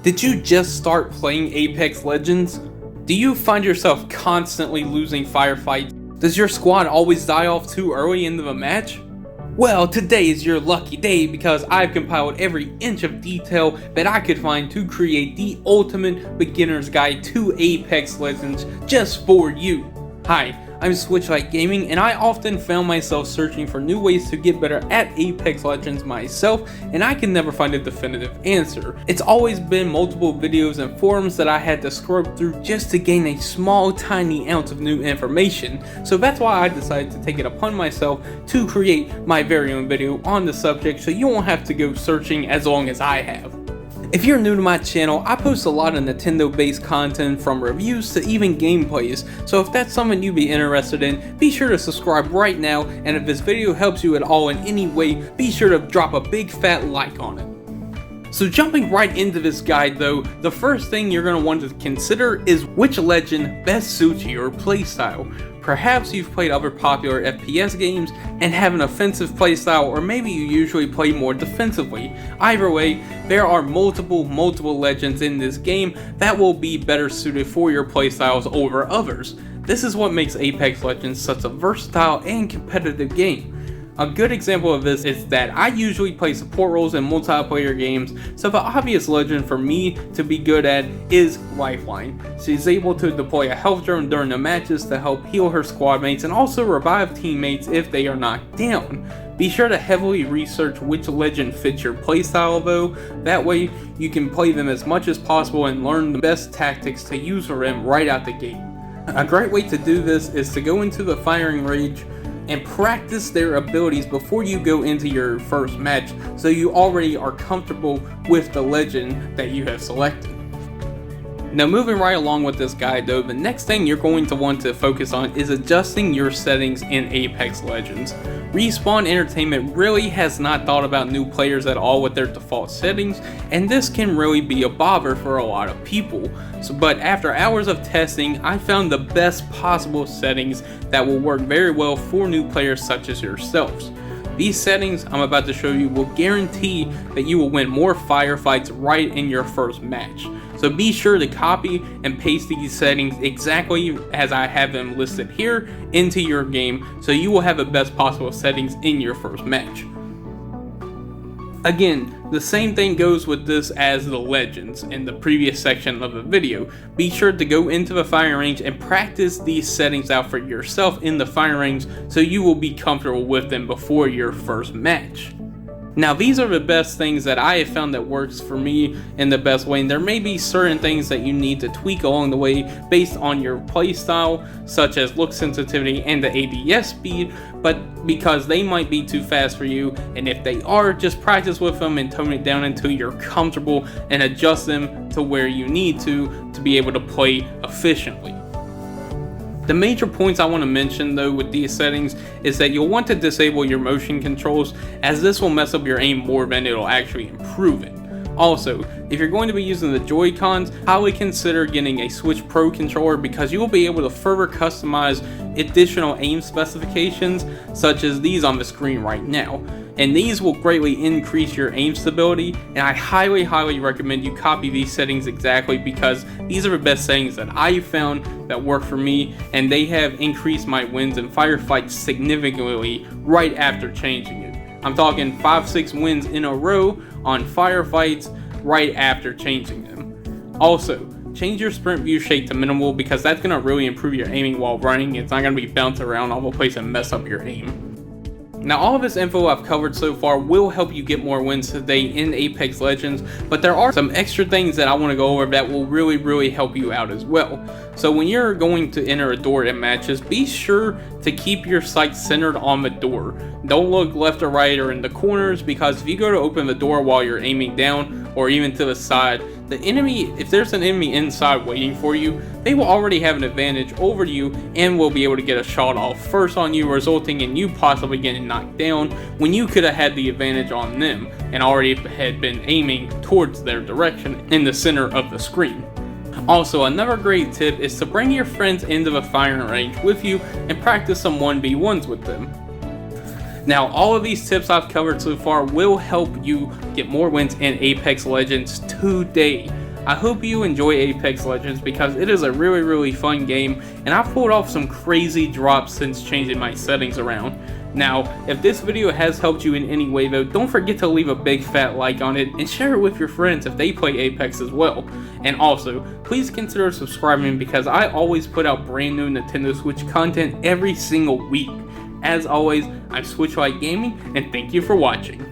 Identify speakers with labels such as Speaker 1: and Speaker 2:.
Speaker 1: Did you just start playing Apex Legends? Do you find yourself constantly losing firefights? Does your squad always die off too early into the match? Well, today is your lucky day because I've compiled every inch of detail that I could find to create the ultimate beginner's guide to Apex Legends just for you. Hi, I'm Switch Lite Gaming, and I often found myself searching for new ways to get better at Apex Legends myself, and I can never find a definitive answer. It's always been multiple videos and forums that I had to scrub through just to gain a small tiny ounce of new information, so that's why I decided to take it upon myself to create my very own video on the subject so you won't have to go searching as long as I have. If you're new to my channel, I post a lot of Nintendo based content from reviews to even gameplays, so if that's something you'd be interested in, be sure to subscribe right now, and if this video helps you at all in any way, be sure to drop a big fat like on it. So jumping right into this guide though, the first thing you're going to want to consider is which legend best suits your playstyle. Perhaps you've played other popular FPS games and have an offensive playstyle, or maybe you usually play more defensively. Either way, there are multiple legends in this game that will be better suited for your playstyles over others. This is what makes Apex Legends such a versatile and competitive game. A good example of this is that I usually play support roles in multiplayer games, so the obvious legend for me to be good at is Lifeline. She's able to deploy a health drone during the matches to help heal her squad mates and also revive teammates if they are knocked down. Be sure to heavily research which legend fits your playstyle though, that way you can play them as much as possible and learn the best tactics to use for them right out the gate. A great way to do this is to go into the firing range and practice their abilities before you go into your first match, so you already are comfortable with the legend that you have selected. Now moving right along with this guide though, the next thing you're going to want to focus on is adjusting your settings in Apex Legends. Respawn Entertainment really has not thought about new players at all with their default settings, and this can really be a bother for a lot of people. But after hours of testing, I found the best possible settings that will work very well for new players such as yourselves. These settings I'm about to show you will guarantee that you will win more firefights right in your first match. So be sure to copy and paste these settings exactly as I have them listed here into your game, so you will have the best possible settings in your first match. Again, the same thing goes with this as the legends in the previous section of the video. Be sure to go into the firing range and practice these settings out for yourself in the firing range so you will be comfortable with them before your first match. Now these are the best things that I have found that works for me in the best way, and there may be certain things that you need to tweak along the way based on your playstyle, such as look sensitivity and the ADS speed, but because they might be too fast for you, and if they are, just practice with them and tone it down until you're comfortable and adjust them to where you need to be able to play efficiently. The major points I want to mention though with these settings is that you'll want to disable your motion controls, as this will mess up your aim more than it'll actually improve it. Also, if you're going to be using the Joy-Cons, highly consider getting a Switch Pro controller because you will be able to further customize additional aim specifications such as these on the screen right now. And these will greatly increase your aim stability, and I highly recommend you copy these settings exactly because these are the best settings that I've found that work for me, and they have increased my wins in firefights significantly right after changing it. I'm talking 5-6 wins in a row on firefights right after changing them. Also, change your sprint view shake to minimal because that's going to really improve your aiming while running. It's not going to be bouncing around all the place and mess up your aim. Now all of this info I've covered so far will help you get more wins today in Apex Legends, but there are some extra things that I want to go over that will really help you out as well. So when you're going to enter a door in matches, be sure to keep your sights centered on the door. Don't look left or right or in the corners, because if you go to open the door while you're aiming down or even to the side, the enemy, if there's an enemy inside waiting for you, they will already have an advantage over you and will be able to get a shot off first on you, resulting in you possibly getting knocked down when you could have had the advantage on them and already had been aiming towards their direction in the center of the screen. Also, another great tip is to bring your friends into the firing range with you and practice some 1v1s with them. Now, all of these tips I've covered so far will help you get more wins in Apex Legends today. I hope you enjoy Apex Legends because it is a really fun game, and I've pulled off some crazy drops since changing my settings around. Now, if this video has helped you in any way though, don't forget to leave a big fat like on it and share it with your friends if they play Apex as well. And also, please consider subscribing because I always put out brand new Nintendo Switch content every single week. As always, I'm Switch Lite Gaming, and thank you for watching.